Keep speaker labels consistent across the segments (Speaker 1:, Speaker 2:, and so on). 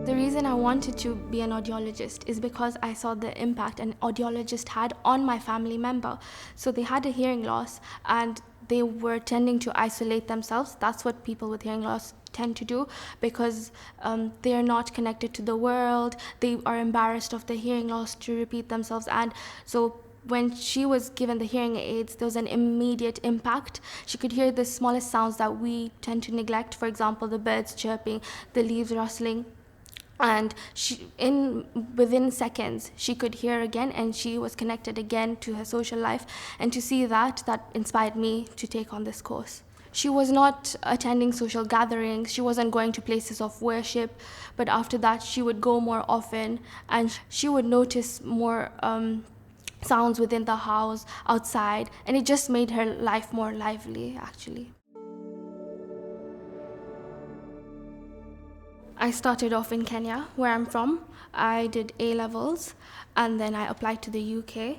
Speaker 1: The reason I wanted to be an audiologist is because I saw the impact an audiologist had on my family member. So they had a hearing loss and they were tending to isolate themselves. That's what people with hearing loss tend to do, because they are not connected to the world. They are embarrassed of the hearing loss to repeat themselves. And so when she was given the hearing aids, there was an immediate impact. She could hear the smallest sounds that we tend to neglect, for example, the birds chirping, the leaves rustling. And within seconds, she could hear again, and she was connected again to her social life. And to see that inspired me to take on this course. She was not attending social gatherings, she wasn't going to places of worship, but after that she would go more often, and she would notice more sounds within the house, outside, and it just made her life more lively, actually. I started off in Kenya, where I'm from. I did A-levels, and then I applied to the UK,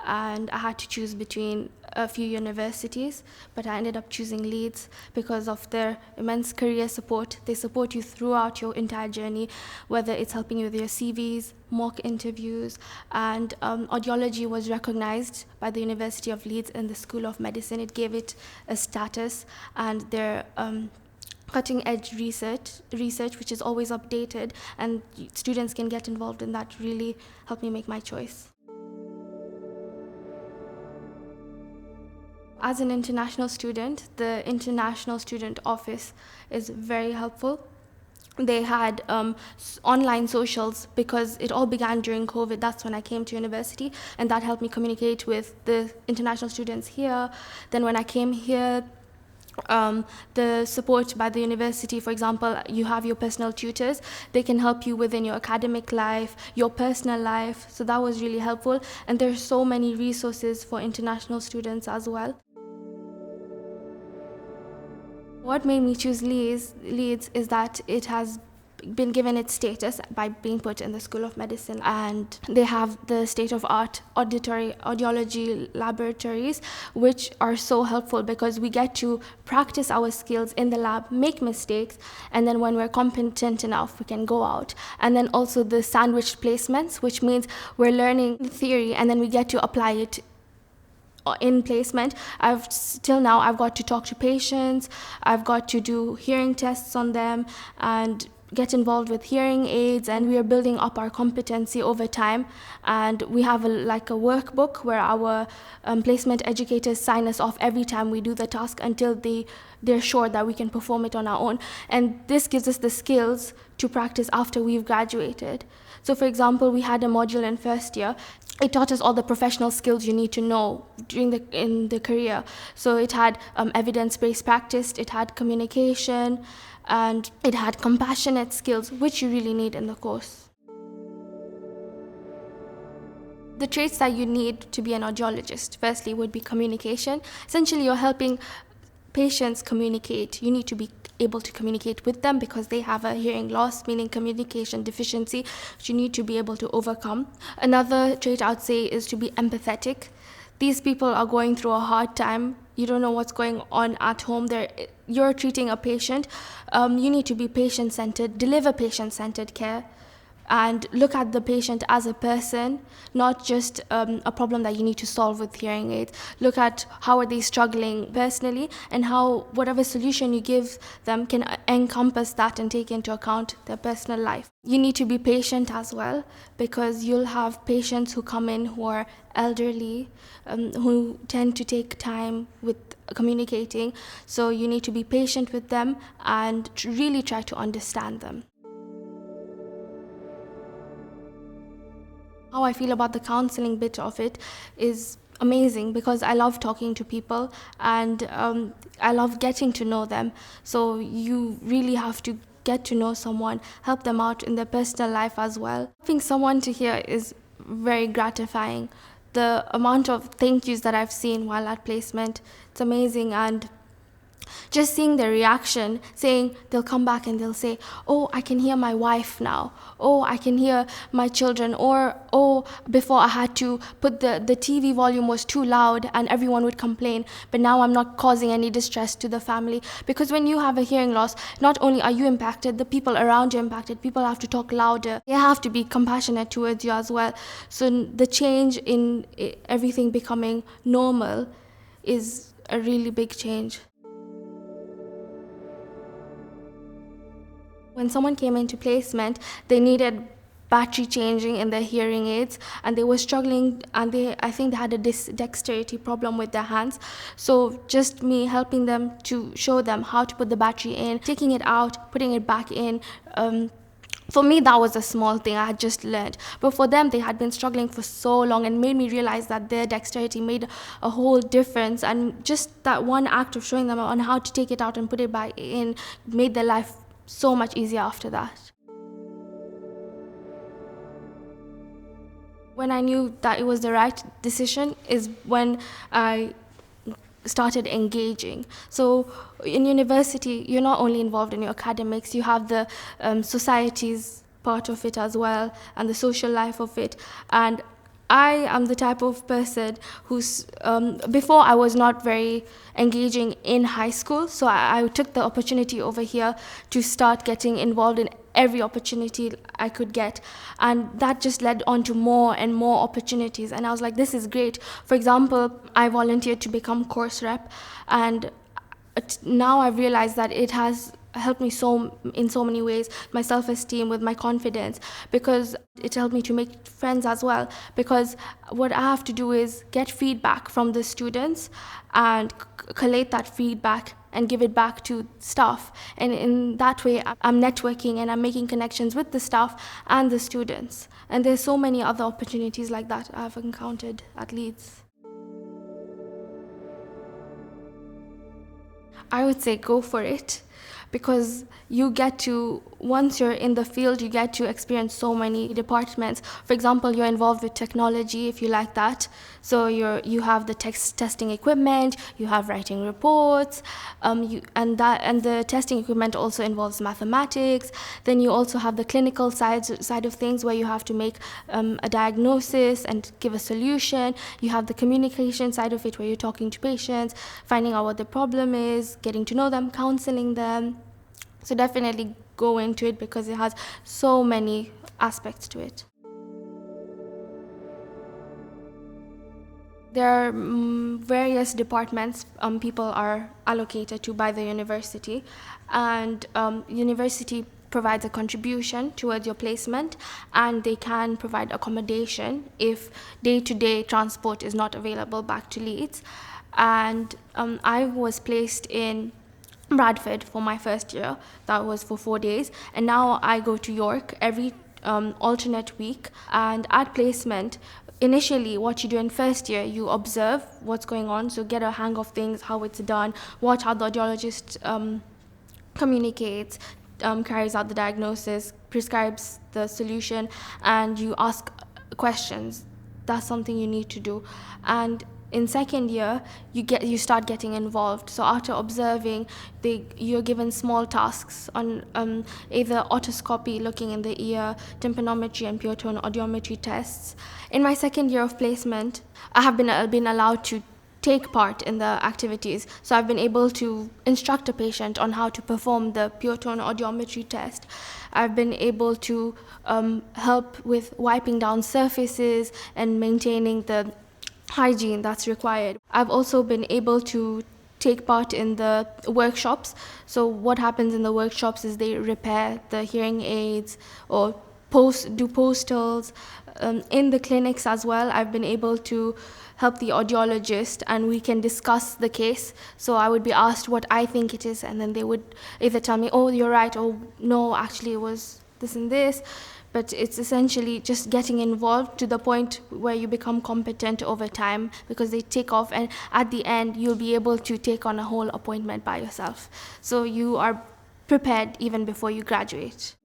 Speaker 1: and I had to choose between a few universities, but I ended up choosing Leeds because of their immense career support. They support you throughout your entire journey, whether it's helping you with your CVs, mock interviews, and audiology was recognized by the University of Leeds in the School of Medicine. It gave it a status, and their cutting-edge research, which is always updated, and students can get involved in that, really helped me make my choice. As an international student, the International Student Office is very helpful. They had online socials because it all began during COVID. That's when I came to university, and that helped me communicate with the international students here. Then when I came here, the support by the university, for example, you have your personal tutors. They can help you within your academic life, your personal life. So that was really helpful. And there's so many resources for international students as well. What made me choose Leeds is that it has been given its status by being put in the School of Medicine, and they have the state-of-art audiology laboratories, which are so helpful because we get to practice our skills in the lab, make mistakes, and then when we're competent enough, we can go out. And then also the sandwich placements, which means we're learning theory and then we get to apply it in placement. Till now I've got to talk to patients, I've got to do hearing tests on them and get involved with hearing aids, and we are building up our competency over time. And we have a workbook where our placement educators sign us off every time we do the task until they're sure that we can perform it on our own. And this gives us the skills to practice after we've graduated. So for example, we had a module in first year. It taught us all the professional skills you need to know in the career. So it had evidence-based practice, it had communication, and it had compassionate skills, which you really need in the course. The traits that you need to be an audiologist, firstly, would be communication. Essentially, you're helping patients communicate. You need to be able to communicate with them because they have a hearing loss, meaning communication deficiency, which you need to be able to overcome. Another trait I would say is to be empathetic. These people are going through a hard time. You don't know what's going on at home. You're treating a patient. You need to be patient-centered, deliver patient-centered care, and look at the patient as a person, not just a problem that you need to solve with hearing aids. Look at how are they struggling personally, and how whatever solution you give them can encompass that and take into account their personal life. You need to be patient as well, because you'll have patients who come in who are elderly, who tend to take time with communicating. So you need to be patient with them and really try to understand them. How I feel about the counseling bit of it is amazing, because I love talking to people and I love getting to know them. So you really have to get to know someone, help them out in their personal life as well. Helping someone to hear is very gratifying. The amount of thank yous that I've seen while at placement, it's amazing. And just seeing their reaction, saying they'll come back and they'll say, oh, I can hear my wife now. Oh, I can hear my children. Or, oh, before I had to put the TV volume was too loud and everyone would complain, but now I'm not causing any distress to the family. Because when you have a hearing loss, not only are you impacted, the people around you impacted. People have to talk louder. They have to be compassionate towards you as well. So the change in everything becoming normal is a really big change. When someone came into placement, they needed battery changing in their hearing aids, and they were struggling, and I think they had a dexterity problem with their hands. So just me helping them to show them how to put the battery in, taking it out, putting it back in. For me, that was a small thing I had just learned. But for them, they had been struggling for so long, and made me realize that their dexterity made a whole difference. And just that one act of showing them on how to take it out and put it back in made their life so much easier after that. When I knew that it was the right decision is when I started engaging. So in university, you're not only involved in your academics, you have the society's part of it as well, and the social life of it. And I am the type of person who's, before I was not very engaging in high school, so I took the opportunity over here to start getting involved in every opportunity I could get, and that just led on to more and more opportunities, and I was like, this is great. For example, I volunteered to become course rep, and now I've realized that it has helped me in so many ways, my self-esteem, with my confidence, because it helped me to make friends as well, because what I have to do is get feedback from the students and collate that feedback and give it back to staff, and in that way I'm networking and I'm making connections with the staff and the students. And there's so many other opportunities like that I've encountered at Leeds. I would say go for it, because you get to, once you're in the field, you get to experience so many departments. For example, you're involved with technology, if you like that. So you have the testing equipment, you have writing reports, and the testing equipment also involves mathematics. Then you also have the clinical side of things, where you have to make a diagnosis and give a solution. You have the communication side of it, where you're talking to patients, finding out what the problem is, getting to know them, counseling them. So definitely go into it, because it has so many aspects to it. There are various departments people are allocated to by the university, and university provides a contribution towards your placement, and they can provide accommodation if day-to-day transport is not available back to Leeds. And I was placed in Bradford for my first year. That was for 4 days, and now I go to York every alternate week. And at placement, initially what you do in first year, you observe what's going on, so get a hang of things, how it's done, watch how the audiologist communicates, carries out the diagnosis, prescribes the solution, and you ask questions. That's something you need to do. And in second year, you start getting involved. So after observing, you're given small tasks on either otoscopy, looking in the ear, tympanometry and pure tone audiometry tests. In my second year of placement, I have been allowed to take part in the activities. So I've been able to instruct a patient on how to perform the pure tone audiometry test. I've been able to help with wiping down surfaces and maintaining the hygiene that's required. I've also been able to take part in the workshops. So what happens in the workshops is they repair the hearing aids or do postals. In the clinics as well, I've been able to help the audiologist, and we can discuss the case. So I would be asked what I think it is, and then they would either tell me, oh, you're right, or no, actually it was this and this. But it's essentially just getting involved to the point where you become competent over time, because they take off, and at the end you'll be able to take on a whole appointment by yourself. So you are prepared even before you graduate.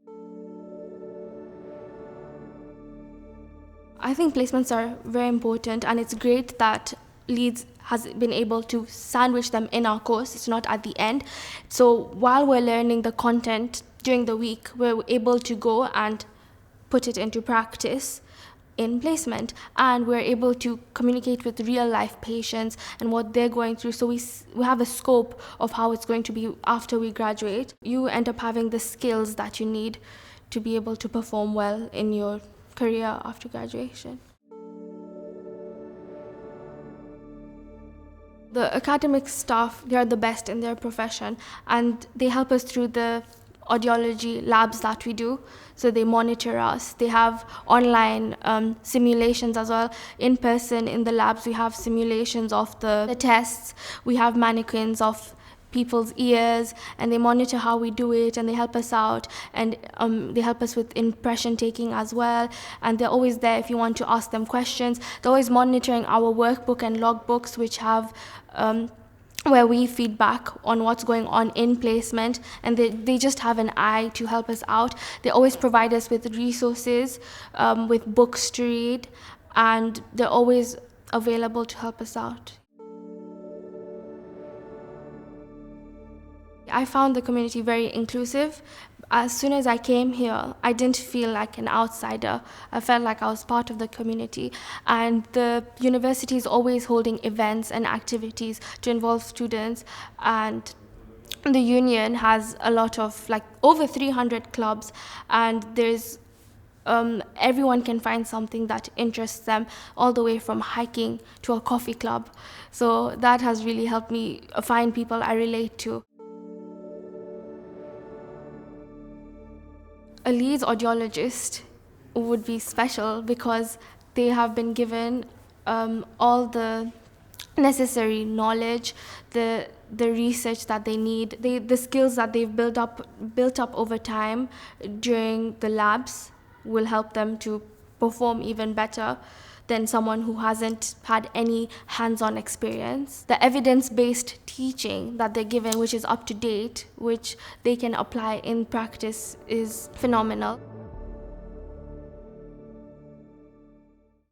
Speaker 1: I think placements are very important, and it's great that Leeds has been able to sandwich them in our course. It's not at the end. So while we're learning the content during the week, we're able to go and put it into practice in placement, and we're able to communicate with real life patients and what they're going through. So we have a scope of how it's going to be after we graduate. You end up having the skills that you need to be able to perform well in your career after graduation. The academic staff, they are the best in their profession, and they help us through the audiology labs that we do. So they monitor us. They have online simulations as well. In person in the labs, we have simulations of the tests. We have mannequins of people's ears, and they monitor how we do it, and they help us out, and they help us with impression taking as well. And they're always there if you want to ask them questions. They're always monitoring our workbook and logbooks, which have where we feedback on what's going on in placement, and they just have an eye to help us out. They always provide us with resources, with books to read, and they're always available to help us out. I found the community very inclusive. As soon as I came here, I didn't feel like an outsider. I felt like I was part of the community. And the university is always holding events and activities to involve students. And the union has a lot of, like, over 300 clubs. And there's everyone can find something that interests them, all the way from hiking to a coffee club. So that has really helped me find people I relate to. A Leeds audiologist would be special because they have been given all the necessary knowledge, the research that they need, the skills that they've built up over time during the labs will help them to perform even better than someone who hasn't had any hands-on experience. The evidence-based teaching that they're given, which is up to date, which they can apply in practice, is phenomenal.